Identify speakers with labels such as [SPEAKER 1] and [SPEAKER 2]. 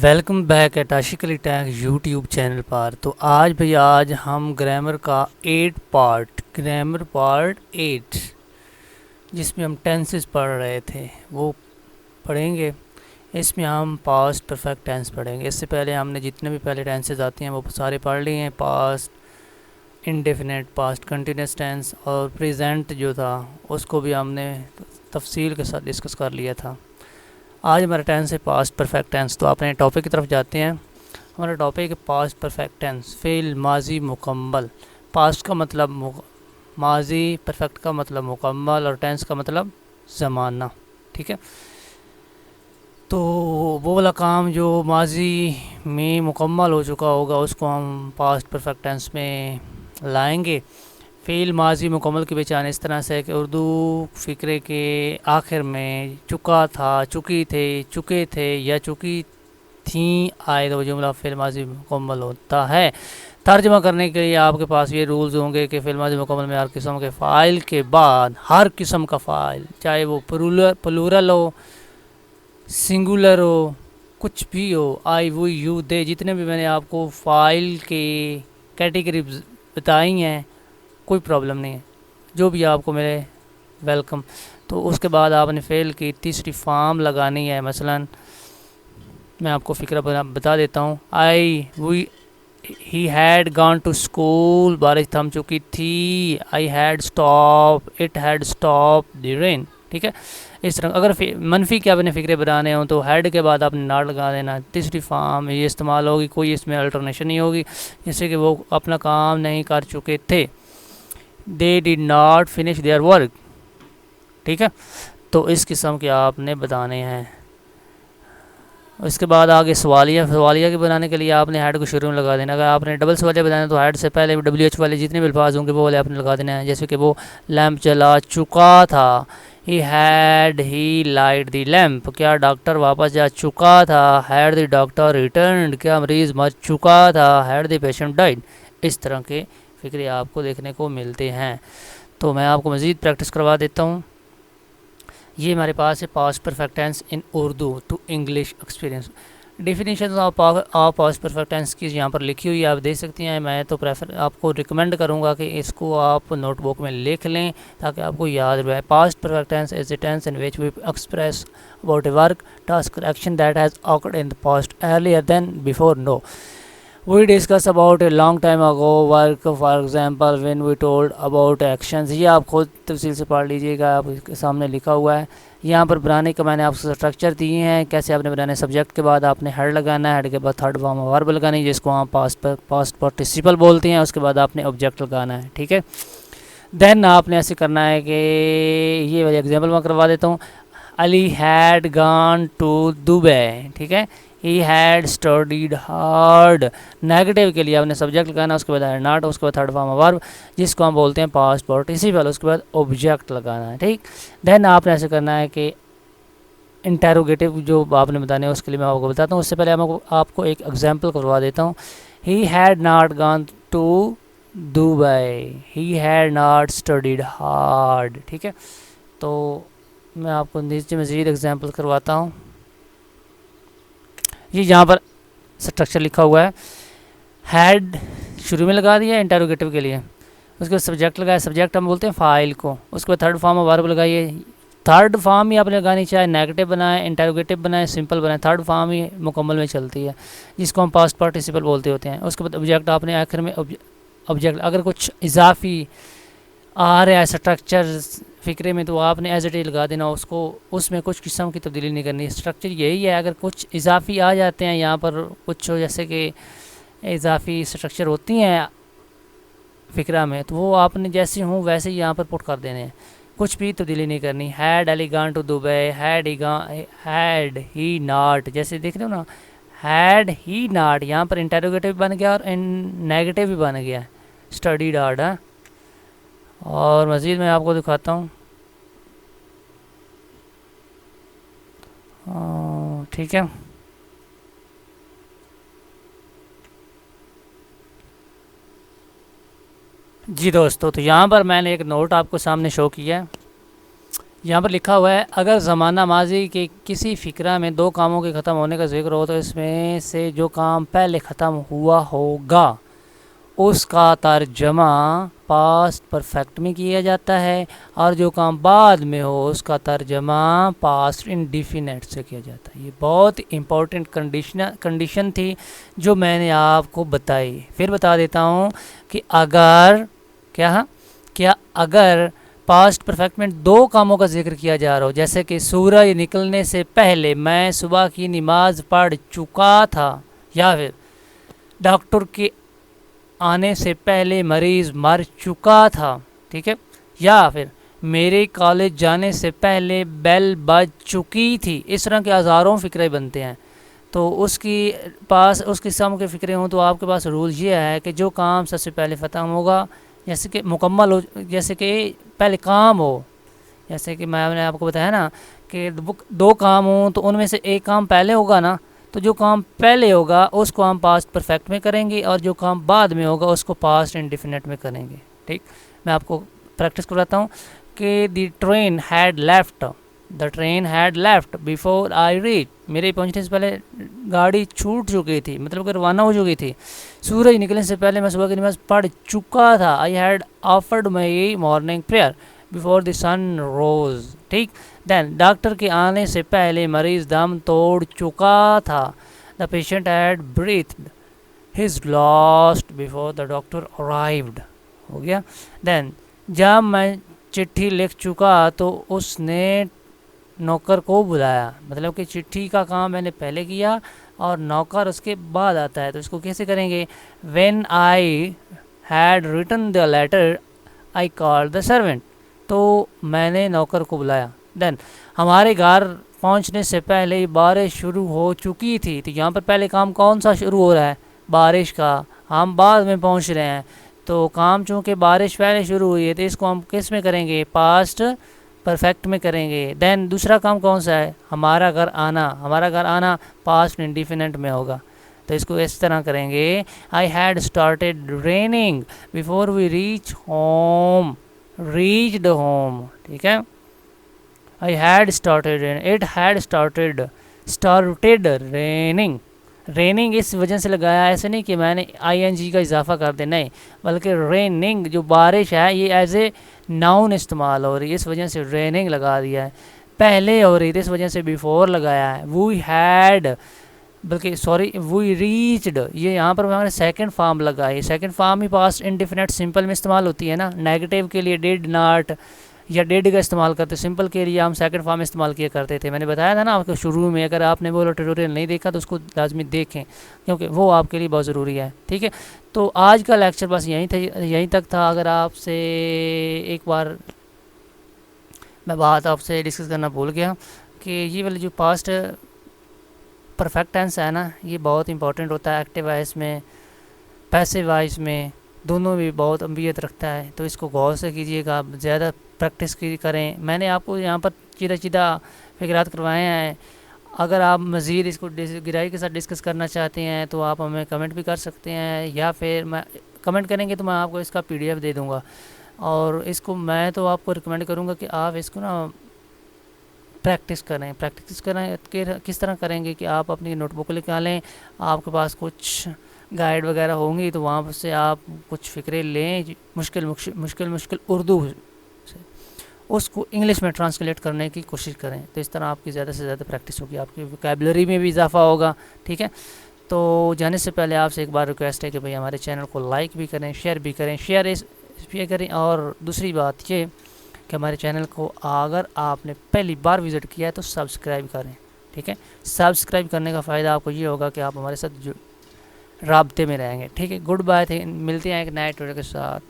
[SPEAKER 1] Welcome back at عاشق علی ٹیک YouTube channel پر۔ تو آج ہم گرامر کا 8 جس میں ہم ٹینسز پڑھ رہے تھے وہ پڑھیں گے۔ اس میں ہم پاسٹ پرفیکٹ ٹینس پڑھیں گے۔ اس سے پہلے ہم نے جتنے بھی پہلے ٹینسز آتے ہیں وہ سارے پڑھ لیے ہیں، past indefinite, past continuous tense اور پریزنٹ جو تھا اس کو بھی ہم نے تفصیل کے ساتھ ڈسکس کر لیا تھا۔ آج ہمارا ٹینس ہے پاسٹ پرفیکٹ ٹینس۔ تو اپنے ٹاپک کی طرف جاتے ہیں۔ ہمارا ٹاپک ہے پاسٹ پرفیکٹ ٹینس، فعل ماضی مکمل۔ پاسٹ کا مطلب ماضی، پرفیکٹ کا مطلب مکمل اور ٹینس کا مطلب زمانہ، ٹھیک ہے۔ تو وہ والا کام جو ماضی میں مکمل ہو چکا ہوگا اس کو ہم پاسٹ پرفیکٹ ٹینس میں لائیں گے۔ فعل ماضی مکمل کی پہچان اس طرح سے ہے کہ اردو فقرے کے آخر میں چکا تھا، چکی تھے، چکے تھے یا چکی تھیں آئے تو وہ جملہ فعل ماضی مکمل ہوتا ہے۔ ترجمہ کرنے کے لیے آپ کے پاس یہ رولز ہوں گے کہ فعل ماضی مکمل میں ہر قسم کے فاعل کے بعد ہر قسم کا فاعل، چاہے وہ پلورل ہو، سنگولر ہو، کچھ بھی ہو، آئی، وی، یو، دے، جتنے بھی میں نے آپ کو فاعل کے کیٹیگری بتائی ہیں کوئی پرابلم نہیں ہے، جو بھی آپ کو ملے ویلکم۔ تو اس کے بعد آپ نے فعل کی تیسری فارم لگانی ہے۔ مثلا میں آپ کو فقرہ بتا دیتا ہوں۔ He had gone to school, بارش تھم چکی تھی۔ I had stop, it had stop the rain, ٹھیک ہے۔ اس طرح اگر منفی کے اپنے فقرے بنانے ہوں تو ہیڈ کے بعد آپ نے ناٹ لگا دینا، تیسری فارم یہ استعمال ہوگی، کوئی اس میں الٹرنیشن نہیں ہوگی، جیسے کہ وہ اپنا کام نہیں کر چکے تھے، they did not finish their work، ٹھیک ہے۔ تو اس قسم کے آپ نے بتانے ہیں۔ اس کے بعد آگے سوالیہ کے بنانے کے لیے آپ نے ہیڈ کو شروع میں لگا دینا۔ اگر آپ نے ڈبل سوالیہ بنانا تو ہیڈ سے پہلے WH والے جتنے بھی الفاظ ہوں گے وہ والے آپ نے لگا دینا ہے، جیسے کہ وہ لیمپ جلا چکا تھا، he light the lamp، کیا ڈاکٹر واپس جا چکا تھا، had the doctor returned، کیا مریض مر چکا تھا، had the patient died۔ اس طرح کے فقرے آپ کو دیکھنے کو ملتے ہیں۔ تو میں آپ کو مزید پریکٹس کروا دیتا ہوں۔ یہ ہمارے پاس ہے past perfect tense in Urdu to English experience. Definitions of past perfect tense کی یہاں پر لکھی ہوئی آپ دیکھ سکتی ہیں۔ میں تو آپ کو ریکمینڈ کروں گا کہ اس کو آپ نوٹ بک میں لکھ لیں تاکہ آپ کو یاد رہے۔ Past perfect tense is a tense in which we express about a work, task اور action that has occurred in the past earlier than before. No, we discuss about a long time ago work, for example when we told about actions۔ یہ آپ خود تفصیل سے پڑھ لیجئے گا، آپ کے سامنے لکھا ہوا ہے۔ یہاں پر بنانے کا میں نے آپ کو اسٹرکچر دیے ہیں، کیسے آپ نے بنانے۔ سبجیکٹ کے بعد آپ نے ہیڈ لگانا ہے، ہیڈ کے بعد تھرڈ فارم ورب لگانی ہے جس کو ہم پاسٹ پارٹیسپل بولتے ہیں، اس کے بعد آپ نے آبجیکٹ لگانا ہے، ٹھیک ہے۔ دین آپ نے ایسے کرنا ہے کہ یہ والی ایگزامپل میں کروا دیتا ہوں۔ علی ہیڈ گان ٹو دبئی، ٹھیک ہے۔ He had studied hard۔ Negative کے لیے آپ نے سبجیکٹ لگانا، اس کے بعد ناٹ، اس کے بعد تھرڈ فارم ورب جس کو ہم بولتے ہیں پاسٹ پارٹیسپل، اس کے بعد آبجیکٹ لگانا ہے، ٹھیک۔ دین آپ نے ایسے کرنا ہے کہ انٹیروگیٹو جو آپ نے بتانے ہیں اس کے لیے میں آپ کو بتاتا ہوں۔ اس سے پہلے آپ کو ایک ایگزامپل کروا دیتا ہوں۔ He had not gone to Dubai، He had not studied hard، ٹھیک ہے۔ تو میں آپ کو نیچے مزید ایگزامپل کرواتا ہوں۔ یہ یہاں پر اسٹرکچر لکھا ہوا ہے، ہیڈ شروع میں لگا دیا انٹیروگیٹو کے لیے، اس کے بعد سبجیکٹ لگایا، سبجیکٹ ہم بولتے ہیں فاعل کو، اس کے بعد تھرڈ فارم ورب لگائیے۔ تھرڈ فارم ہی آپ نے لگانی چاہے نیگیٹو بنائیں، انٹیروگیٹو بنائیں، سمپل بنائیں، تھرڈ فارم ہی مکمل میں چلتی ہے جس کو ہم پاسٹ پارٹیسپل بولتے ہوتے ہیں۔ اس کے بعد آبجیکٹ آپ نے آخر میں آبجیکٹ، اگر کچھ اضافی آ رہا ہے اسٹرکچر فقرے میں تو آپ نے ایز اٹ از لگا دینا، اس کو اس میں کچھ قسم کی تبدیلی نہیں کرنی۔ اسٹرکچر یہی ہے، اگر کچھ اضافی آ جاتے ہیں یہاں پر کچھ جیسے کہ اضافی اسٹرکچر ہوتی ہیں فقرہ میں تو وہ آپ نے جیسے ہوں ویسے ہی یہاں پر پٹ کر دینے ہیں، کچھ بھی تبدیلی نہیں کرنی۔ Had Ali gone to Dubai, had he not, جیسے دیکھ رہے ہو نا، ہیڈ ہی ناٹ، یہاں پر انٹیروگیٹو بھی بن گیا اور نیگیٹو بھی بن گیا، اسٹڈیڈ ہارڈ۔ اور مزید میں آپ کو دکھاتا ہوں، ٹھیک ہے۔ جی دوستو، تو یہاں پر میں نے ایک نوٹ آپ کو سامنے شو کیا ہے۔ یہاں پر لکھا ہوا ہے اگر زمانہ ماضی کے کسی فقرہ میں دو کاموں کے ختم ہونے کا ذکر ہو تو اس میں سے جو کام پہلے ختم ہوا ہوگا اس کا ترجمہ پاسٹ پرفیکٹ میں کیا جاتا ہے، اور جو کام بعد میں ہو اس کا ترجمہ پاسٹ انڈیفینٹ سے کیا جاتا ہے۔ یہ بہت امپورٹنٹ کنڈیشن تھی جو میں نے آپ کو بتائی۔ پھر بتا دیتا ہوں کہ اگر کیا اگر پاسٹ پرفیکٹ میں دو کاموں کا ذکر کیا جا رہا ہو، جیسے کہ سورج نکلنے سے پہلے میں صبح کی نماز پڑھ چکا تھا، یا پھر ڈاکٹر کے آنے سے پہلے مریض مر چکا تھا، ٹھیک ہے، یا پھر میرے کالج جانے سے پہلے بیل بج چکی تھی۔ اس طرح کے ہزاروں فقرے بنتے ہیں، تو اس قسم کے فقرے ہوں تو آپ کے پاس رول یہ ہے کہ جو کام سب سے پہلے ختم ہوگا، جیسے کہ مکمل ہو، جیسے کہ پہلے کام ہو، جیسے کہ میں نے آپ کو بتایا نا کہ دو کام ہوں تو ان میں سے ایک کام پہلے ہوگا نا، تو جو کام پہلے ہوگا اس کو ہم پاسٹ پرفیکٹ میں کریں گے، اور جو کام بعد میں ہوگا اس کو پاسٹ انڈیفینٹ میں کریں گے، ٹھیک۔ میں آپ کو پریکٹس کراتا ہوں کہ the train had left before I reach, میرے پہنچنے سے پہلے گاڑی چھوٹ چکی تھی، مطلب کہ روانہ ہو چکی تھی۔ سورج نکلنے سے پہلے میں صبح کی نماز پڑھ چکا تھا، I had offered my morning prayer before the sun rose, ٹھیک۔ دین ڈاکٹر کے آنے سے پہلے مریض دم توڑ چکا تھا، the patient had breathed his last before the doctor arrived, ہو گیا۔ دین جب میں چٹھی لکھ چکا تو اس نے نوکر کو بلایا، مطلب کہ چٹھی کا کام میں نے پہلے کیا اور نوکر اس کے بعد آتا ہے، تو اس کو کیسے کریں گے؟ When I had written the letter I call the servant, تو میں نے نوکر کو بلایا۔ دین ہمارے گھر پہنچنے سے پہلے بارش شروع ہو چکی تھی، تو یہاں پر پہلے کام کون سا شروع ہو رہا ہے؟ بارش کا، ہم بعد میں پہنچ رہے ہیں، تو کام چونکہ بارش پہلے شروع ہوئی ہے تو اس کو ہم کس میں کریں گے؟ پاسٹ پرفیکٹ میں کریں گے۔ دین دوسرا کام کون سا ہے؟ ہمارا گھر آنا پاسٹ انڈیفینٹ میں ہوگا، تو اس کو اس طرح کریں گے، I had started raining before we reached home, ٹھیک ہے۔ I had started it had started raining، raining اس وجہ سے لگایا، ایسے نہیں کہ میں نے ING کا اضافہ کر دے، نہیں، بلکہ ریننگ جو بارش ہے یہ ایز اے ناؤن استعمال ہو رہی ہے، اس وجہ سے ریننگ لگا دیا ہے، پہلے ہو رہی تھی اس وجہ سے بیفور لگایا ہے۔ وی ریچڈ، یہ یہاں پر ہمارے سیکنڈ فارم لگا ہے، سیکنڈ فارم ہی پاسٹ انڈیفینٹ سمپل میں استعمال ہوتی ہے نا، نیگیٹو کے لیے ڈیڈ ناٹ یا ڈیڈ کا استعمال کرتے، سمپل کے لیے ہم سیکنڈ فارم استعمال کیا کرتے تھے۔ میں نے بتایا تھا نا آپ کو شروع میں، اگر آپ نے وہ ٹیوٹوریل نہیں دیکھا تو اس کو لازمی دیکھیں کیونکہ وہ آپ کے لیے بہت ضروری ہے، ٹھیک ہے۔ تو آج کا لیکچر بس یہیں تک تھا۔ اگر آپ سے ایک بار میں بات آپ سے ڈسکس کرنا بھول گیا کہ یہ والی جو پاسٹ پرفیکٹ ٹینس ہے نا، یہ بہت امپورٹنٹ ہوتا ہے، ایکٹیو وائس میں، پیسیو وائس میں، دونوں بھی بہت اہمیت رکھتا ہے، تو اس کو غور سے کیجیے گا، زیادہ پریکٹس کریں۔ میں نے آپ کو یہاں پر چیدہ فکرات کروائے ہیں، اگر آپ مزید اس کو گہرائی کے ساتھ ڈسکس کرنا چاہتے ہیں تو آپ ہمیں کمنٹ بھی کر سکتے ہیں، یا پھر میں کمنٹ کریں گے تو میں آپ کو اس کا PDF دے دوں گا، اور اس کو میں تو آپ کو ریکمینڈ کروں گا کہ آپ اس کو نا پریکٹس کریں کس طرح کریں گے کہ آپ اپنی نوٹ بک نکالیں، آپ کے پاس کچھ گائیڈ وغیرہ ہوں گی تو وہاں سے آپ کچھ فکرے لیں، مشکل اردو سے اس کو انگلش میں ٹرانسلیٹ کرنے کی کوشش کریں، تو اس طرح آپ کی زیادہ سے زیادہ پریکٹس ہوگی، آپ کی ووکیبلری میں بھی اضافہ ہوگا، ٹھیک ہے۔ تو جانے سے پہلے آپ سے ایک بار ریکویسٹ ہے کہ بھئی ہمارے چینل کو لائک بھی کریں، شیئر بھی کریں، اور دوسری بات یہ کہ ہمارے چینل کو اگر آپ نے پہلی بار وزٹ کیا ہے تو سبسکرائب کریں، ٹھیک ہے۔ سبسکرائب کرنے کا فائدہ آپ کو یہ ہوگا کہ آپ ہمارے ساتھ رابطے میں رہیں گے، ٹھیک ہے۔ گڈ بائے، ملتے ہیں ایک نئے ٹاپک کے ساتھ۔